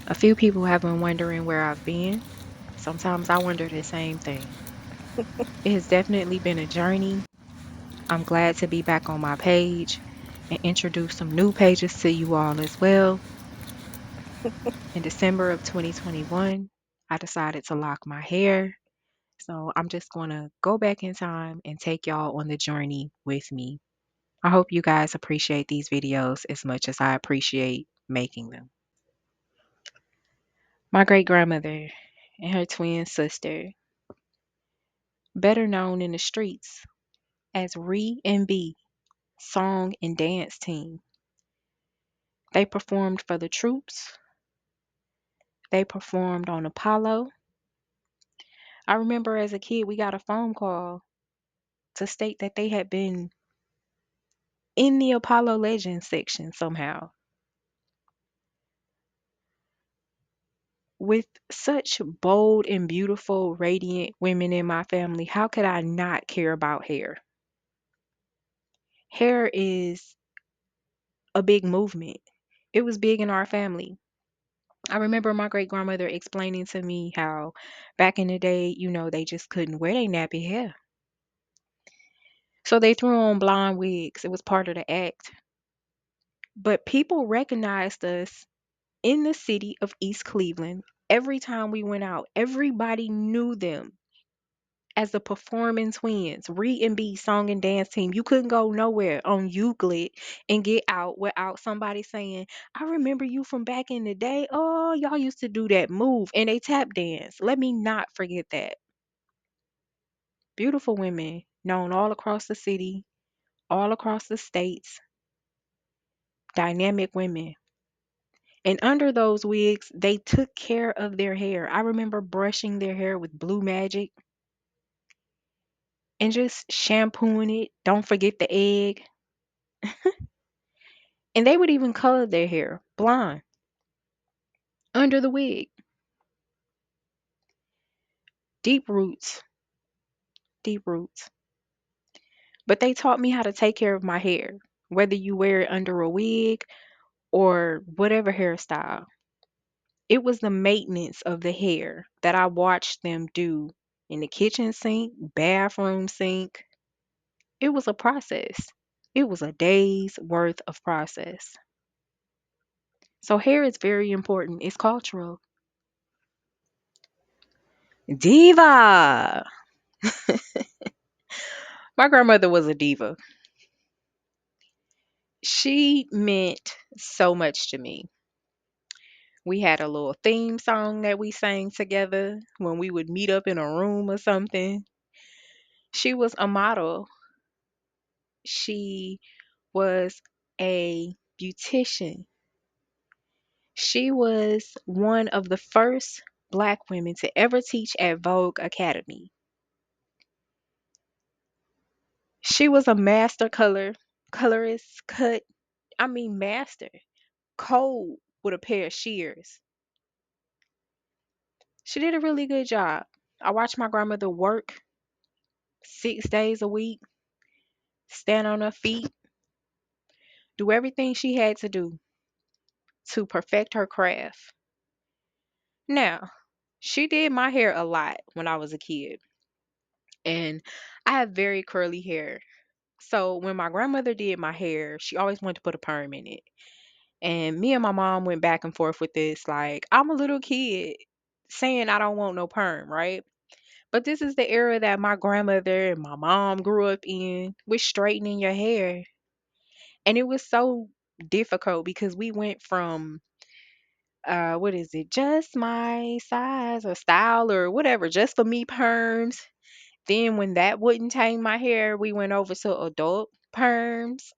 A few people have been wondering where I've been. Sometimes I wonder the same thing. It has definitely been a journey. I'm glad to be back on my page and introduce some new pages to you all as well. In December of 2021, I decided to lock my hair. So I'm just going to go back in time and take y'all on the journey with me. I hope you guys appreciate these videos as much as I appreciate making them. My great grandmother and her twin sister, better known in the streets as Re and B Song and Dance Team. They performed for the troops. They performed on Apollo. I remember as a kid, we got a phone call to state that they had been in the Apollo Legends section somehow. With such bold and beautiful, radiant women in my family, how could I not care about hair? Hair is a big movement. It was big in our family. I remember my great grandmother explaining to me how back in the day, they just couldn't wear their nappy hair. So they threw on blonde wigs. It was part of the act. But people recognized us in the city of East Cleveland. Every time we went out, everybody knew them as the performing twins, Re and B Song and Dance Team. You couldn't go nowhere on Euclid and get out without somebody saying, I remember you from back in the day. Oh, y'all used to do that move and they tap dance. Let me not forget that. Beautiful women known all across the city, all across the states, dynamic women. And under those wigs, they took care of their hair. I remember brushing their hair with Blue Magic and just shampooing it. Don't forget the egg. And they would even color their hair blonde under the wig. Deep roots, deep roots. But they taught me how to take care of my hair, whether you wear it under a wig or whatever hairstyle. It was the maintenance of the hair that I watched them do in the kitchen sink, bathroom sink. It was a process. It was a day's worth of process. So hair is very important. It's cultural. Diva. My grandmother was a diva. She meant so much to me. We had a little theme song that we sang together when we would meet up in a room or something. She was a model. She was a beautician. She was one of the first Black women to ever teach at Vogue Academy. She was a master colorist, master, cold with a pair of shears. She did a really good job. I watched my grandmother work 6 days a week, stand on her feet, do everything she had to do to perfect her craft. Now, she did my hair a lot when I was a kid, and I have very curly hair. So when my grandmother did my hair, she always wanted to put a perm in it. And me and my mom went back and forth with this. Like, I'm a little kid saying I don't want no perm, right? But this is the era that my grandmother and my mom grew up in with straightening your hair. And it was so difficult because we went from what is it, just my size or style or whatever, just for me perms. Then when that wouldn't tame my hair, we went over to adult perms.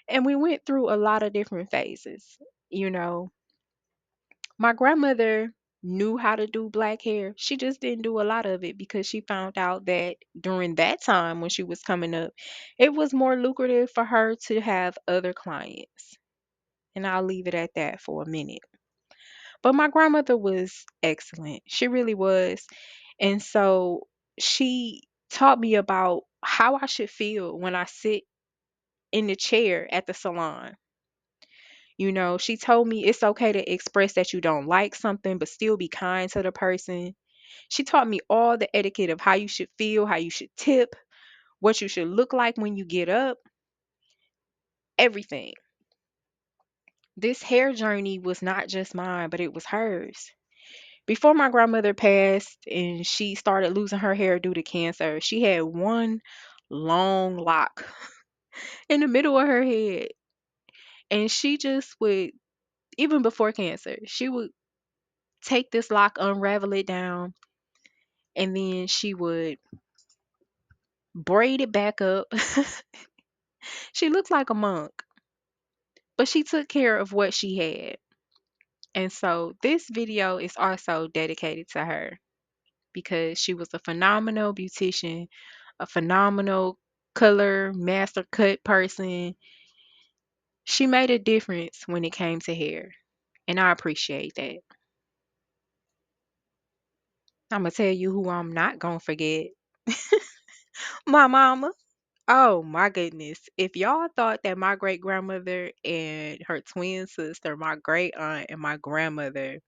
And we went through a lot of different phases. You know, my grandmother knew how to do black hair. She just didn't do a lot of it because she found out that during that time when she was coming up, it was more lucrative for her to have other clients. And I'll leave it at that for a minute. But my grandmother was excellent. She really was. And so she taught me about how I should feel when I sit in the chair at the salon. She told me it's okay to express that you don't like something, but still be kind to the person. She taught me all the etiquette of how you should feel, how you should tip, what you should look like when you get up, everything. This hair journey was not just mine, but it was hers. Before my grandmother passed and she started losing her hair due to cancer, she had one long lock in the middle of her head. And she just would, even before cancer, she would take this lock, unravel it down, and then she would braid it back up. She looked like a monk, but she took care of what she had. And so this video is also dedicated to her because she was a phenomenal beautician, a phenomenal color master cut person. She made a difference when it came to hair, and I appreciate that. I'm gonna tell you who I'm not gonna forget. My mama. Oh my goodness. If y'all thought that my great grandmother and her twin sister, my great aunt and my grandmother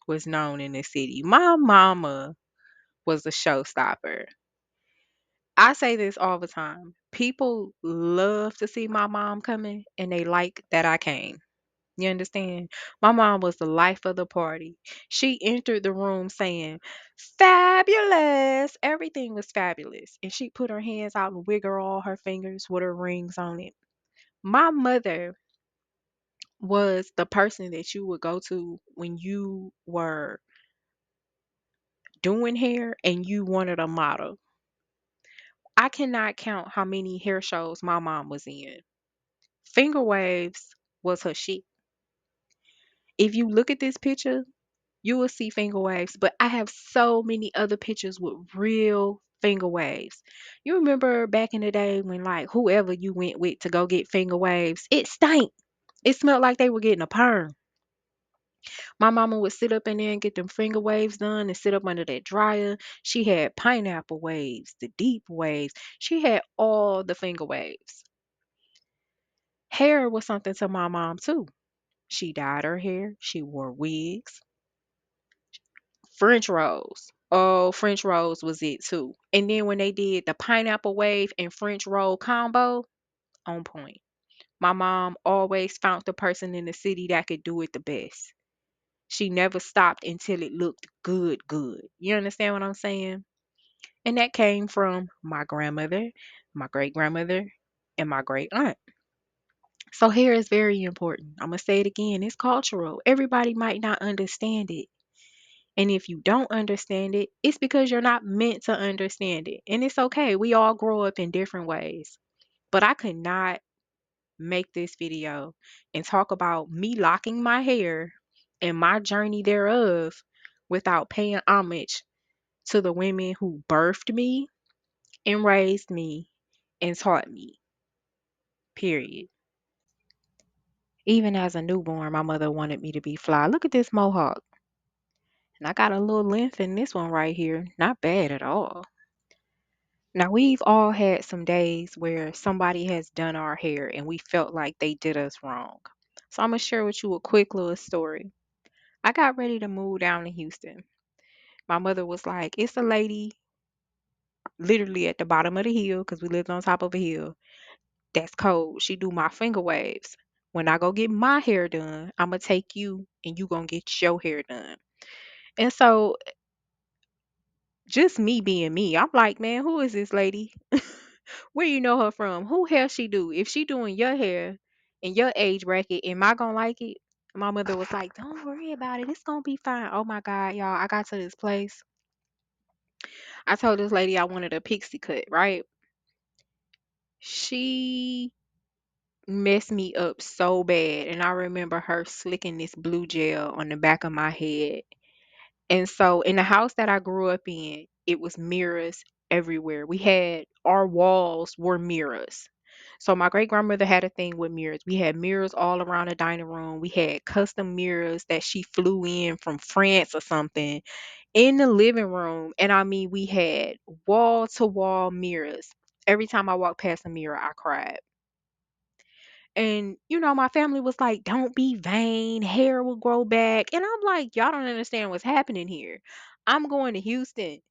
was known in the city, my mama was a showstopper. I say this all the time. People love to see my mom coming and they like that I came. You understand? My mom was the life of the party. She entered the room saying, fabulous. Everything was fabulous. And she put her hands out and wiggle all her fingers with her rings on it. My mother was the person that you would go to when you were doing hair and you wanted a model. I cannot count how many hair shows my mom was in. Finger waves was her shit. If you look at this picture, you will see finger waves, but I have so many other pictures with real finger waves. You remember back in the day when like whoever you went with to go get finger waves, it stank. It smelled like they were getting a perm. My mama would sit up in there and get them finger waves done and sit up under that dryer. She had pineapple waves, the deep waves. She had all the finger waves. Hair was something to my mom too. She dyed her hair. She wore wigs. French rolls. Oh, French rolls was it too. And then when they did the pineapple wave and French roll combo, on point. My mom always found the person in the city that could do it the best. She never stopped until it looked good, good. You understand what I'm saying? And that came from my grandmother, my great grandmother, and my great aunt. So hair is very important. I'm going to say it again. It's cultural. Everybody might not understand it. And if you don't understand it, it's because you're not meant to understand it. And it's okay. We all grow up in different ways. But I could not make this video and talk about me locking my hair and my journey thereof without paying homage to the women who birthed me and raised me and taught me. Period. Even as a newborn, my mother wanted me to be fly. Look at this mohawk. And I got a little length in this one right here. Not bad at all. Now, we've all had some days where somebody has done our hair and we felt like they did us wrong. So, I'm going to share with you a quick little story. I got ready to move down to Houston. My mother was like, it's a lady literally at the bottom of the hill because we lived on top of a hill. That's cold. She do my finger waves. When I go get my hair done, I'm going to take you and you going to get your hair done. And so, just me being me, I'm like, man, who is this lady? Where you know her from? Who hair she do? If she doing your hair in your age bracket, am I gonna like it? My mother was like, don't worry about it. It's gonna be fine. Oh my God, y'all. I got to this place. I told this lady I wanted a pixie cut, right? She messed me up so bad. And I remember her slicking this blue gel on the back of my head. And so in the house that I grew up in, it was mirrors everywhere. We had our walls were mirrors. So my great grandmother had a thing with mirrors. We had mirrors all around the dining room. We had custom mirrors that she flew in from France or something in the living room. And I mean, we had wall to wall mirrors. Every time I walked past a mirror, I cried. And my family was like, "Don't be vain, hair will grow back." And I'm like, "Y'all don't understand what's happening here. I'm going to Houston.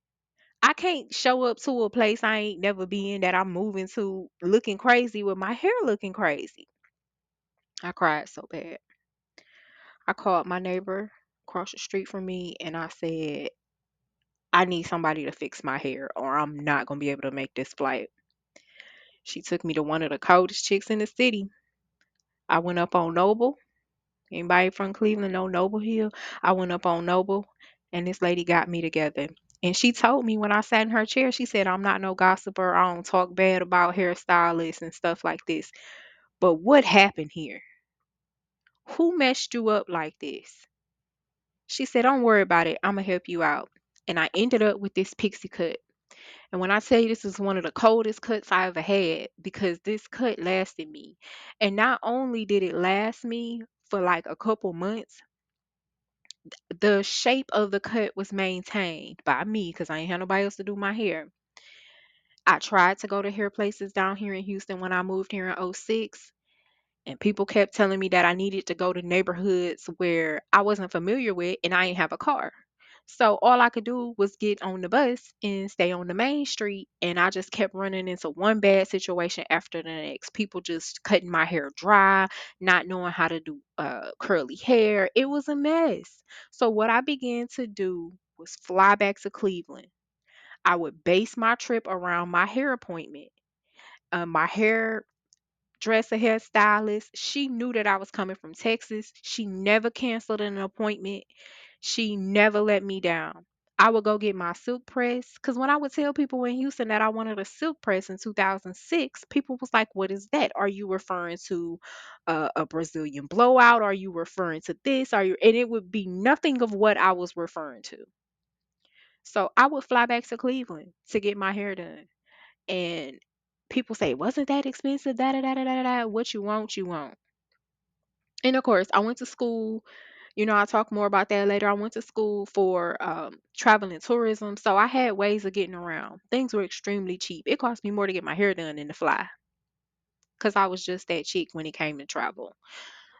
I can't show up to a place I ain't never been that I'm moving to looking crazy with my hair looking crazy." I cried so bad. I called my neighbor across the street from me and I said, "I need somebody to fix my hair or I'm not going to be able to make this flight." She took me to one of the coldest chicks in the city. I went up on Noble. Anybody from Cleveland know Noble Hill? I went up on Noble and this lady got me together. And she told me when I sat in her chair, she said, "I'm not no gossiper. I don't talk bad about hairstylists and stuff like this. But what happened here? Who messed you up like this?" She said, "Don't worry about it. I'm going to help you out." And I ended up with this pixie cut. And when I tell you this is one of the coldest cuts I ever had, because this cut lasted me. And not only did it last me for like a couple months, the shape of the cut was maintained by me because I ain't had nobody else to do my hair. I tried to go to hair places down here in Houston when I moved here in '06. And people kept telling me that I needed to go to neighborhoods where I wasn't familiar with and I didn't have a car. So all I could do was get on the bus and stay on the main street. And I just kept running into one bad situation after the next. People just cutting my hair dry, not knowing how to do curly hair. It was a mess. So what I began to do was fly back to Cleveland. I would base my trip around my hair appointment. My hair dress a hairstylist. She knew that I was coming from Texas. She never canceled an appointment. She never let me down. I would go get my silk press because when I would tell people in Houston that I wanted a silk press in 2006, people was like, "What is that? Are you referring to a Brazilian blowout? Are you referring to this? Are you?" And it would be nothing of what I was referring to. So I would fly back to Cleveland to get my hair done. And people say, "Wasn't that expensive? Da da da da da da. What you want, you want." And of course, I went to school. I'll talk more about that later. I went to school for travel and tourism. So I had ways of getting around. Things were extremely cheap. It cost me more to get my hair done than to fly because I was just that cheap when it came to travel.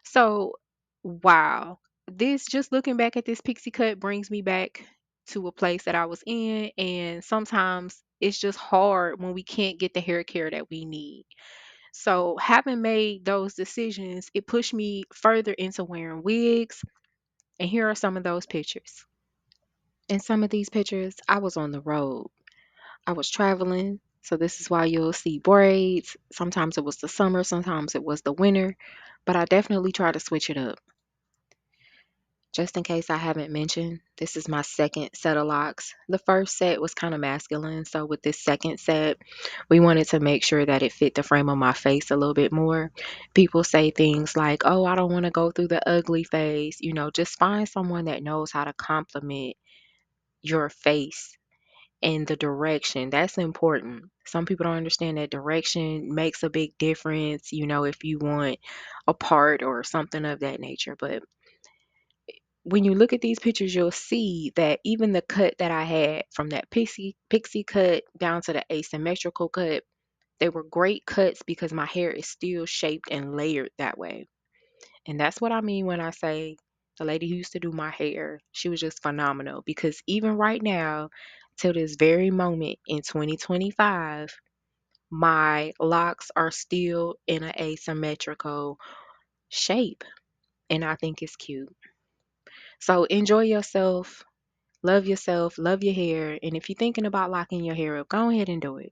So, wow. This, just looking back at this pixie cut, brings me back to a place that I was in. And sometimes it's just hard when we can't get the hair care that we need. So, having made those decisions, it pushed me further into wearing wigs. And here are some of those pictures. In some of these pictures, I was on the road. I was traveling. So, this is why you'll see braids. Sometimes it was the summer, sometimes it was the winter. But I definitely try to switch it up. Just in case I haven't mentioned, this is my second set of locks. The first set was kind of masculine, so with this second set, we wanted to make sure that it fit the frame of my face a little bit more. People say things like, "Oh, I don't want to go through the ugly phase." Just find someone that knows how to compliment your face and the direction. That's important. Some people don't understand that direction makes a big difference, if you want a part or something of that nature. But when you look at these pictures, you'll see that even the cut that I had, from that pixie cut down to the asymmetrical cut, they were great cuts because my hair is still shaped and layered that way. And that's what I mean when I say the lady who used to do my hair, she was just phenomenal, because even right now, till this very moment in 2025, my locks are still in an asymmetrical shape. And I think it's cute. So enjoy yourself, love your hair, and if you're thinking about locking your hair up, go ahead and do it.